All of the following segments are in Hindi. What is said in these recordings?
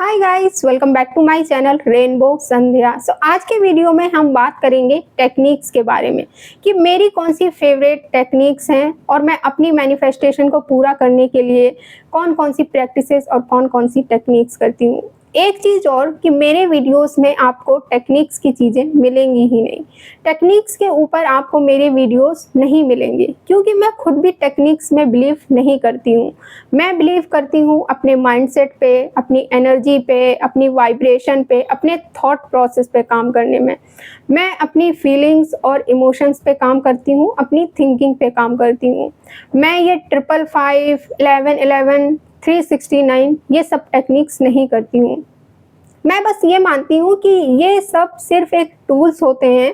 Hi guys, welcome back to my channel rainbow Sandhya. आज के वीडियो में हम बात करेंगे टेक्निक्स के बारे में कि मेरी कौन सी फेवरेट टेक्निक्स हैं और मैं अपनी मैनिफेस्टेशन को पूरा करने के लिए कौन कौन सी प्रैक्टिसेस और कौन कौन सी टेक्निक्स करती हूँ। एक चीज़ और कि मेरे वीडियोस में आपको टेक्निक्स की चीज़ें मिलेंगी ही नहीं। टेक्निक्स के ऊपर आपको मेरे वीडियोस नहीं मिलेंगे क्योंकि मैं खुद भी टेक्निक्स में बिलीव नहीं करती हूँ। मैं बिलीव करती हूँ अपने माइंडसेट पे, अपनी एनर्जी पे, अपनी वाइब्रेशन पे, अपने थॉट प्रोसेस पे काम करने में। मैं अपनी फीलिंग्स और इमोशंस पे काम करती हूँ, अपनी थिंकिंग पे काम करती हूँ। मैं ये 555, 1111, 369 ये सब टेक्निक्स नहीं करती हूँ। मैं बस ये मानती हूँ कि ये सब सिर्फ एक टूल्स होते हैं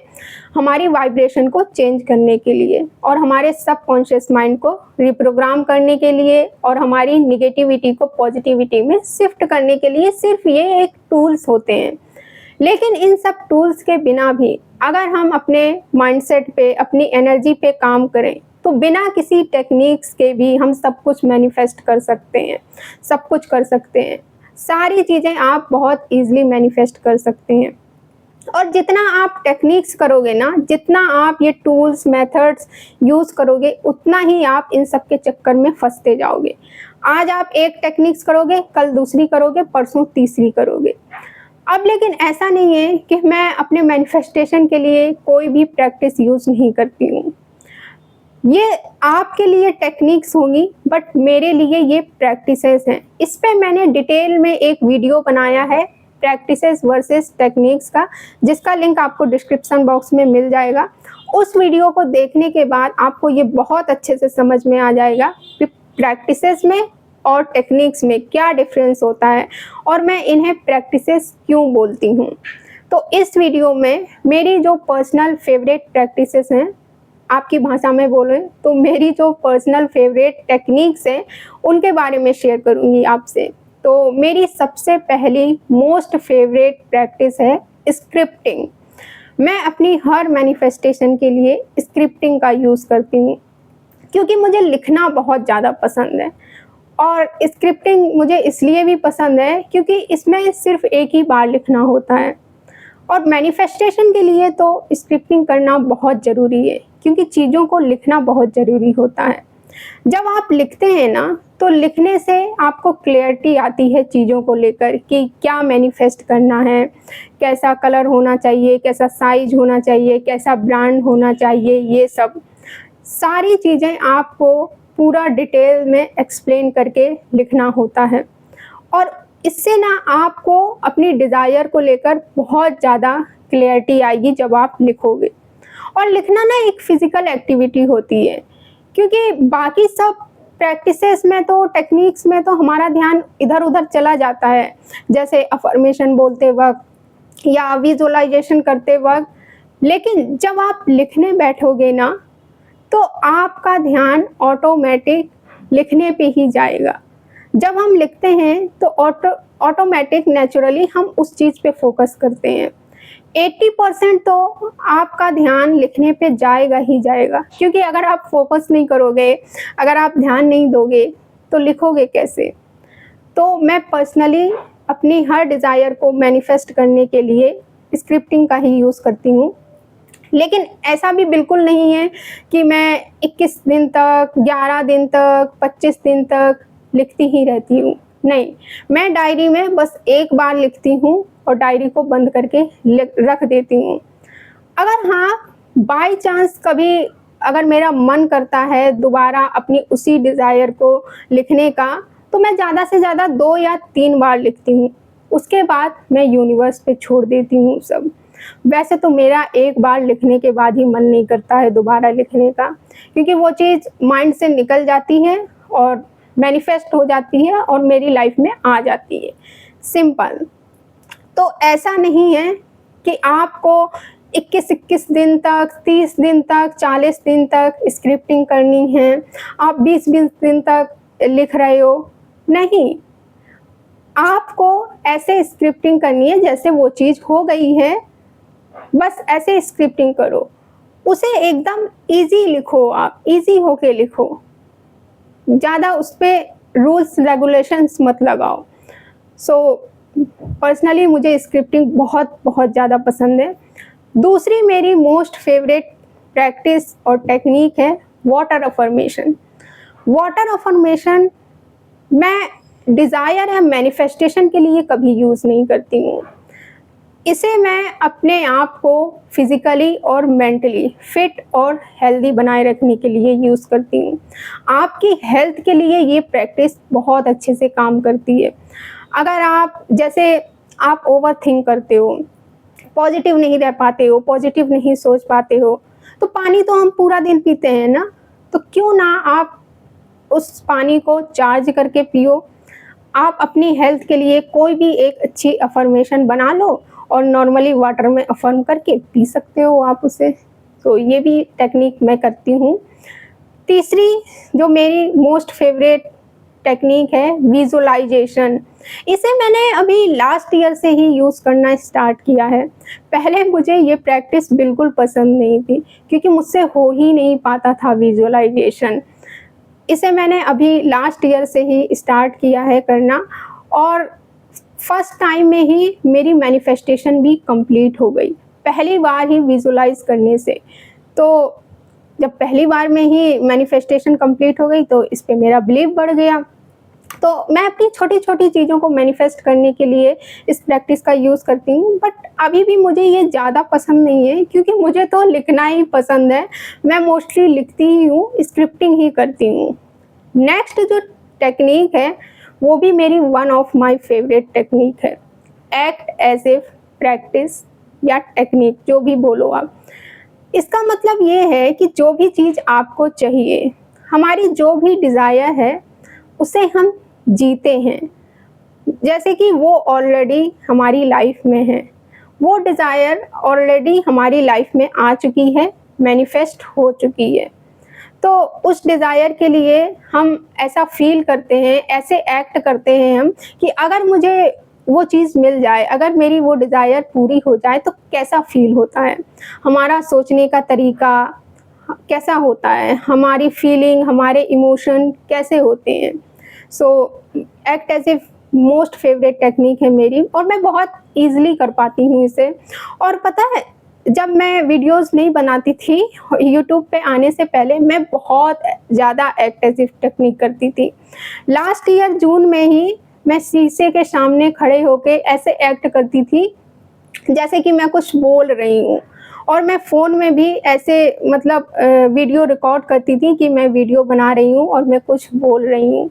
हमारी वाइब्रेशन को चेंज करने के लिए और हमारे सबकॉन्शियस माइंड को रिप्रोग्राम करने के लिए और हमारी निगेटिविटी को पॉजिटिविटी में शिफ्ट करने के लिए सिर्फ ये एक टूल्स होते हैं। लेकिन इन सब टूल्स के बिना भी अगर हम अपने माइंडसेट पे, अपनी एनर्जी पे काम करें तो बिना किसी टेक्निक्स के भी हम सब कुछ मैनिफेस्ट कर सकते हैं, सब कुछ कर सकते हैं। सारी चीज़ें आप बहुत ईजिली मैनिफेस्ट कर सकते हैं। और जितना आप टेक्निक्स करोगे ना, जितना आप ये टूल्स मेथड्स यूज़ करोगे, उतना ही आप इन सब के चक्कर में फंसते जाओगे। आज आप एक टेक्निक्स करोगे, कल दूसरी करोगे, परसों तीसरी करोगे। अब लेकिन ऐसा नहीं है कि मैं अपने मैनिफेस्टेशन के लिए कोई भी प्रैक्टिस यूज़ नहीं करती हूँ। ये आपके लिए टेक्निक्स होंगी बट मेरे लिए ये प्रैक्टिसेस हैं। इस पे मैंने डिटेल में एक वीडियो बनाया है प्रैक्टिसेस वर्सेस टेक्निक्स का, जिसका लिंक आपको डिस्क्रिप्शन बॉक्स में मिल जाएगा। उस वीडियो को देखने के बाद आपको ये बहुत अच्छे से समझ में आ जाएगा कि प्रैक्टिसेस में और टेक्निक्स में क्या डिफरेंस होता है और मैं इन्हें प्रैक्टिसेस क्यों बोलती हूँ। तो इस वीडियो में मेरी जो पर्सनल फेवरेट प्रैक्टिसेस हैं, आपकी भाषा में बोलें तो मेरी जो पर्सनल फेवरेट टेक्निक्स हैं उनके बारे में शेयर करूंगी आपसे। तो मेरी सबसे पहली मोस्ट फेवरेट प्रैक्टिस है स्क्रिप्टिंग। मैं अपनी हर मैनिफेस्टेशन के लिए स्क्रिप्टिंग का यूज़ करती हूँ क्योंकि मुझे लिखना बहुत ज़्यादा पसंद है। और स्क्रिप्टिंग मुझे इसलिए भी पसंद है क्योंकि इसमें सिर्फ एक ही बार लिखना होता है और मैनिफेस्टेशन के लिए तो स्क्रिप्टिंग करना बहुत ज़रूरी है क्योंकि चीज़ों को लिखना बहुत ज़रूरी होता है। जब आप लिखते हैं ना तो लिखने से आपको क्लैरिटी आती है चीज़ों को लेकर कि क्या मैनिफेस्ट करना है, कैसा कलर होना चाहिए, कैसा साइज होना चाहिए, कैसा ब्रांड होना चाहिए। ये सब सारी चीज़ें आपको पूरा डिटेल में एक्सप्लेन करके लिखना होता है और इससे ना आपको अपनी डिज़ायर को लेकर बहुत ज़्यादा क्लैरिटी आएगी जब आप लिखोगे। और लिखना ना एक फ़िज़िकल एक्टिविटी होती है क्योंकि बाकी सब प्रैक्टिसेस में तो, टेक्निक्स में तो हमारा ध्यान इधर उधर चला जाता है, जैसे अफर्मेशन बोलते वक्त या विजुअलाइजेशन करते वक्त। लेकिन जब आप लिखने बैठोगे ना तो आपका ध्यान ऑटोमेटिक लिखने पे ही जाएगा। जब हम लिखते हैं तो ऑटोमेटिक नेचुरली हम उस चीज़ पे फोकस करते हैं। 80% तो आपका ध्यान लिखने पे जाएगा ही जाएगा क्योंकि अगर आप फोकस नहीं करोगे, अगर आप ध्यान नहीं दोगे तो लिखोगे कैसे। तो मैं पर्सनली अपनी हर डिज़ायर को मैनिफेस्ट करने के लिए स्क्रिप्टिंग का ही यूज़ करती हूँ। लेकिन ऐसा भी बिल्कुल नहीं है कि मैं 21 दिन तक, 11 दिन तक, 25 दिन तक लिखती ही रहती हूँ। नहीं, मैं डायरी में बस एक बार लिखती हूँ और डायरी को बंद करके रख देती हूँ। अगर हाँ बाय चांस कभी अगर मेरा मन करता है दोबारा अपनी उसी डिज़ायर को लिखने का तो मैं ज़्यादा से ज़्यादा 2 या 3 बार लिखती हूँ। उसके बाद मैं यूनिवर्स पे छोड़ देती हूँ सब। वैसे तो मेरा एक बार लिखने के बाद ही मन नहीं करता है दोबारा लिखने का क्योंकि वो चीज़ माइंड से निकल जाती है और मैनिफेस्ट हो जाती है और मेरी लाइफ में आ जाती है। सिंपल। तो ऐसा नहीं है कि आपको 21 दिन तक, 30 दिन तक, 40 दिन तक स्क्रिप्टिंग करनी है, आप 20 दिन तक लिख रहे हो। नहीं, आपको ऐसे स्क्रिप्टिंग करनी है जैसे वो चीज़ हो गई है, बस ऐसे स्क्रिप्टिंग करो। उसे एकदम ईजी लिखो, आप ईजी होके लिखो, ज़्यादा उस पर रूल्स रेगुलेशंस मत लगाओ। सो पर्सनली मुझे स्क्रिप्टिंग बहुत बहुत ज़्यादा पसंद है। दूसरी मेरी मोस्ट फेवरेट प्रैक्टिस और टेक्निक है वाटर अफर्मेशन। वाटर अफर्मेशन मैं डिज़ायर या मैनिफेस्टेशन के लिए कभी यूज़ नहीं करती हूँ। इसे मैं अपने आप को फिज़िकली और मेंटली फिट और हेल्दी बनाए रखने के लिए यूज़ करती हूँ। आपकी हेल्थ के लिए ये प्रैक्टिस बहुत अच्छे से काम करती है। अगर आप जैसे आप ओवरथिंक करते हो, पॉजिटिव नहीं रह पाते हो, पॉजिटिव नहीं सोच पाते हो, तो पानी तो हम पूरा दिन पीते हैं ना, तो क्यों ना आप उस पानी को चार्ज करके पियो। आप अपनी हेल्थ के लिए कोई भी एक अच्छी अफर्मेशन बना लो और नॉर्मली वाटर में अफर्म करके पी सकते हो आप उसे। तो ये भी टेक्निक मैं करती हूँ। तीसरी जो मेरी मोस्ट फेवरेट टेक्निक है विजुअलाइजेशन। इसे मैंने अभी लास्ट ईयर से ही यूज़ करना स्टार्ट किया है। पहले मुझे ये प्रैक्टिस बिल्कुल पसंद नहीं थी क्योंकि मुझसे हो ही नहीं पाता था विजुअलाइजेशन। इसे मैंने अभी लास्ट ईयर से ही स्टार्ट किया है करना और फर्स्ट टाइम में ही मेरी मैनिफेस्टेशन भी कंप्लीट हो गई, पहली बार ही विजुअलाइज करने से। तो जब पहली बार में ही मैनिफेस्टेशन कंप्लीट हो गई तो इस पे मेरा बिलीव बढ़ गया। तो मैं अपनी छोटी-छोटी चीज़ों को मैनिफेस्ट करने के लिए इस प्रैक्टिस का यूज़ करती हूँ, बट अभी भी मुझे ये ज़्यादा पसंद नहीं है क्योंकि मुझे तो लिखना ही पसंद है। मैं मोस्टली लिखती ही हूँ, स्क्रिप्टिंग ही करती हूँ। नेक्स्ट जो टेक्निक है वो भी मेरी one of my favourite technique है, एक्ट एज इफ प्रैक्टिस या टेक्निक जो भी बोलो आप। इसका मतलब ये है कि जो भी चीज़ आपको चाहिए, हमारी जो भी डिज़ायर है उसे हम जीते हैं। जैसे कि वो ऑलरेडी हमारी लाइफ में है, वो डिज़ायर ऑलरेडी हमारी लाइफ में आ चुकी है, मैनिफेस्ट हो चुकी है। तो उस डिज़ायर के लिए हम ऐसा फ़ील करते हैं, ऐसे एक्ट करते हैं हम कि अगर मुझे वो चीज़ मिल जाए, अगर मेरी वो डिज़ायर पूरी हो जाए तो कैसा फ़ील होता है, हमारा सोचने का तरीका कैसा होता है, हमारी फीलिंग, हमारे इमोशन कैसे होते हैं। So act as if most favourite technique है मेरी और मैं बहुत ईज़िली कर पाती हूँ इसे। और पता है जब मैं वीडियोस नहीं बनाती थी यूट्यूब पे आने से पहले मैं बहुत ज़्यादा एक्ट एज इफ टेक्निक करती थी। लास्ट ईयर जून में ही मैं शीशे के सामने खड़े होके ऐसे एक्ट करती थी जैसे कि मैं कुछ बोल रही हूँ और मैं फ़ोन में भी ऐसे मतलब वीडियो रिकॉर्ड करती थी कि मैं वीडियो बना रही हूँ और मैं कुछ बोल रही हूँ।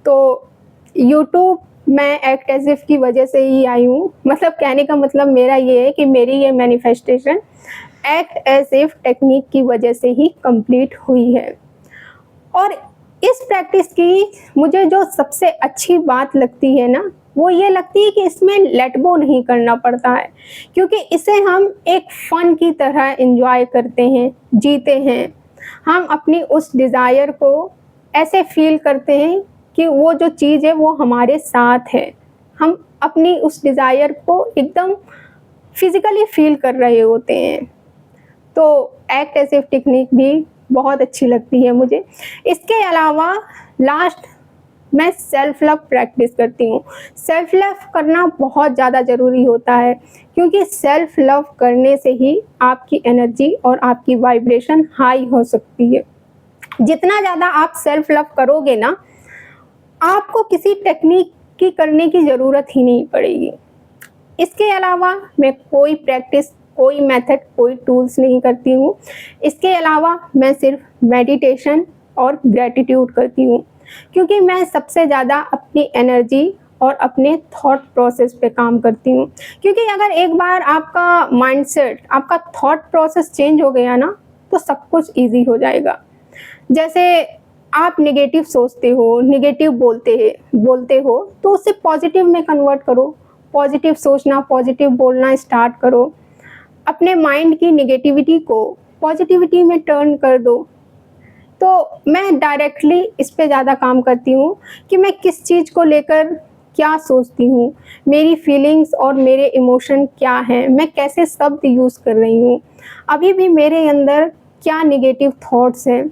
तो यूट्यूब मैं एक्ट एज इफ की वजह से ही आई हूँ। मतलब कहने का मतलब मेरा ये है कि मेरी ये manifestation act as if technique की वजह से ही कंप्लीट हुई है। और इस प्रैक्टिस की मुझे जो सबसे अच्छी बात लगती है ना, वो ये लगती है कि इसमें लेट गो नहीं करना पड़ता है क्योंकि इसे हम एक फ़न की तरह एंजॉय करते हैं, जीते हैं। हम अपनी उस डिज़ायर को ऐसे फ़ील करते हैं कि वो जो चीज़ है वो हमारे साथ है। हम अपनी उस डिज़ायर को एकदम फिज़िकली फ़ील कर रहे होते हैं। तो एक्ट एज इफ टेक्निक भी बहुत अच्छी लगती है मुझे। इसके अलावा लास्ट मैं सेल्फ लव प्रैक्टिस करती हूँ। सेल्फ लव करना बहुत ज़्यादा ज़रूरी होता है क्योंकि सेल्फ लव करने से ही आपकी एनर्जी और आपकी वाइब्रेशन हाई हो सकती है। जितना ज़्यादा आप सेल्फ लव करोगे ना, आपको किसी टेक्निक की करने की ज़रूरत ही नहीं पड़ेगी। इसके अलावा मैं कोई प्रैक्टिस, कोई मेथड, कोई टूल्स नहीं करती हूँ। इसके अलावा मैं सिर्फ मेडिटेशन और ग्रैटिट्यूड करती हूँ क्योंकि मैं सबसे ज़्यादा अपनी एनर्जी और अपने थॉट प्रोसेस पे काम करती हूँ। क्योंकि अगर एक बार आपका माइंडसेट, आपका थॉट प्रोसेस चेंज हो गया ना, तो सब कुछ ईज़ी हो जाएगा। जैसे आप नेगेटिव सोचते हो, नेगेटिव बोलते हो तो उसे पॉजिटिव में कन्वर्ट करो। पॉजिटिव सोचना, पॉजिटिव बोलना स्टार्ट करो। अपने माइंड की नेगेटिविटी को पॉजिटिविटी में टर्न कर दो। तो मैं डायरेक्टली इस पे ज़्यादा काम करती हूँ कि मैं किस चीज़ को लेकर क्या सोचती हूँ, मेरी फीलिंग्स और मेरे इमोशन क्या हैं, मैं कैसे शब्द यूज़ कर रही हूँ, अभी भी मेरे अंदर क्या नेगेटिव थॉट्स हैं,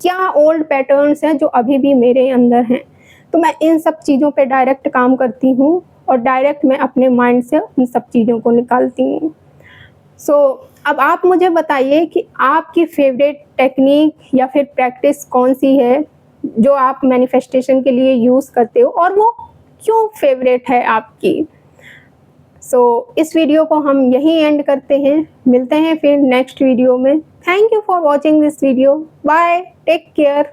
क्या ओल्ड पैटर्न्स हैं जो अभी भी मेरे अंदर हैं। तो मैं इन सब चीज़ों पे डायरेक्ट काम करती हूँ और डायरेक्ट मैं अपने माइंड से उन सब चीज़ों को निकालती हूँ। सो अब आप मुझे बताइए कि आपकी फेवरेट टेक्निक या फिर प्रैक्टिस कौन सी है जो आप मैनिफेस्टेशन के लिए यूज़ करते हो और वो क्यों फेवरेट है आपकी। इस वीडियो को हम यहीं एंड करते हैं, मिलते हैं फिर नेक्स्ट वीडियो में। Thank you for watching this video, bye, take care.